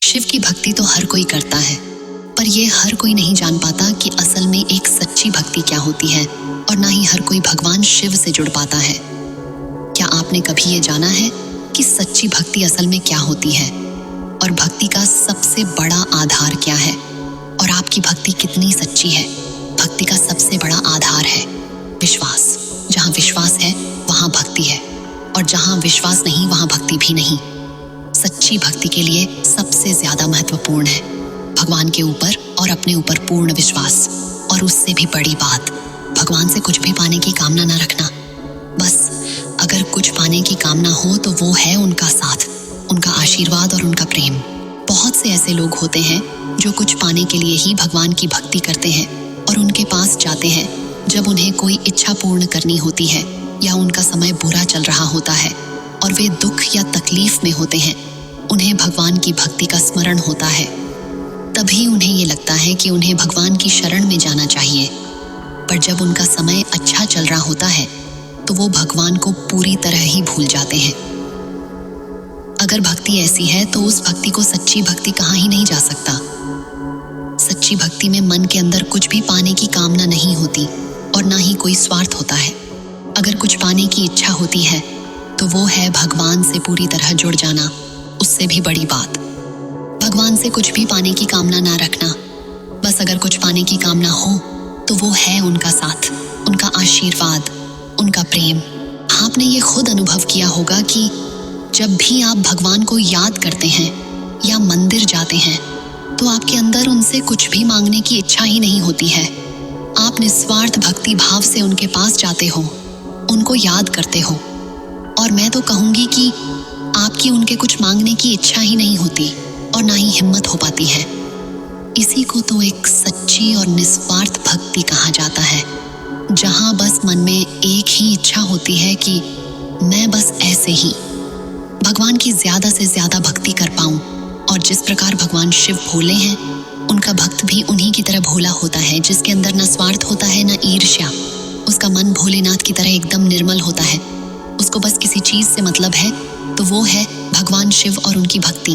शिव की भक्ति तो हर कोई करता है, पर यह हर कोई नहीं जान पाता कि असल में एक सच्ची भक्ति क्या होती है, और ना ही हर कोई भगवान शिव से जुड़ पाता है। क्या आपने कभी ये जाना है कि सच्ची भक्ति असल में क्या होती है, और भक्ति का सबसे बड़ा आधार क्या है, और आपकी भक्ति कितनी सच्ची है? भक्ति का सबसे बड़ा आधार है विश्वास। जहाँ विश्वास है वहाँ भक्ति है, और जहाँ विश्वास नहीं वहाँ भक्ति भी नहीं। सच्ची भक्ति के लिए सबसे ज्यादा महत्वपूर्ण है भगवान के ऊपर और अपने ऊपर पूर्ण विश्वास, और उससे भी बड़ी बात, भगवान से कुछ भी पाने की कामना ना रखना। बस अगर कुछ पाने की कामना हो तो वो है उनका साथ, उनका आशीर्वाद और उनका प्रेम। बहुत से ऐसे लोग होते हैं जो कुछ पाने के लिए ही भगवान की भक्ति करते हैं और उनके पास जाते हैं जब उन्हें कोई इच्छा पूर्ण करनी होती है या उनका समय बुरा चल रहा होता है और वे दुख या तकलीफ में होते हैं। उन्हें भगवान की भक्ति का स्मरण होता है, तभी उन्हें ये लगता है कि उन्हें भगवान की शरण में जाना चाहिए। पर जब उनका समय अच्छा चल रहा होता है तो वो भगवान को पूरी तरह ही भूल जाते हैं। अगर भक्ति ऐसी है तो उस भक्ति को सच्ची भक्ति कहा ही नहीं जा सकता। सच्ची भक्ति में मन के अंदर कुछ भी पाने की कामना नहीं होती और ना ही कोई स्वार्थ होता है। अगर कुछ पाने की इच्छा होती है तो वो है भगवान से पूरी तरह जुड़ जाना। उससे भी बड़ी बात, भगवान से कुछ भी पाने की कामना ना रखना। बस अगर कुछ पाने की कामना हो तो वो है उनका साथ, उनका आशीर्वाद, उनका प्रेम। आपने ये खुद अनुभव किया होगा कि जब भी आप भगवान को याद करते हैं या मंदिर जाते हैं तो आपके अंदर उनसे कुछ भी मांगने की इच्छा ही नहीं होती है। आप निस्वार्थ भक्ति भाव से उनके पास जाते हो, उनको याद करते हो, और मैं तो कहूंगी कि आपकी उनके कुछ मांगने की इच्छा ही नहीं होती और ना ही हिम्मत हो पाती है। इसी को तो एक सच्ची और निस्वार्थ भक्ति कहा जाता है, जहां बस मन में एक ही इच्छा होती है कि मैं बस ऐसे ही भगवान की ज्यादा से ज्यादा भक्ति कर पाऊं। और जिस प्रकार भगवान शिव भोले हैं, उनका भक्त भी उन्हीं की तरह भोला होता है, जिसके अंदर न स्वार्थ होता है न ईर्ष्या। उसका मन भोलेनाथ की तरह एकदम निर्मल होता है। उसको बस किसी चीज से मतलब है तो वो है भगवान शिव और उनकी भक्ति।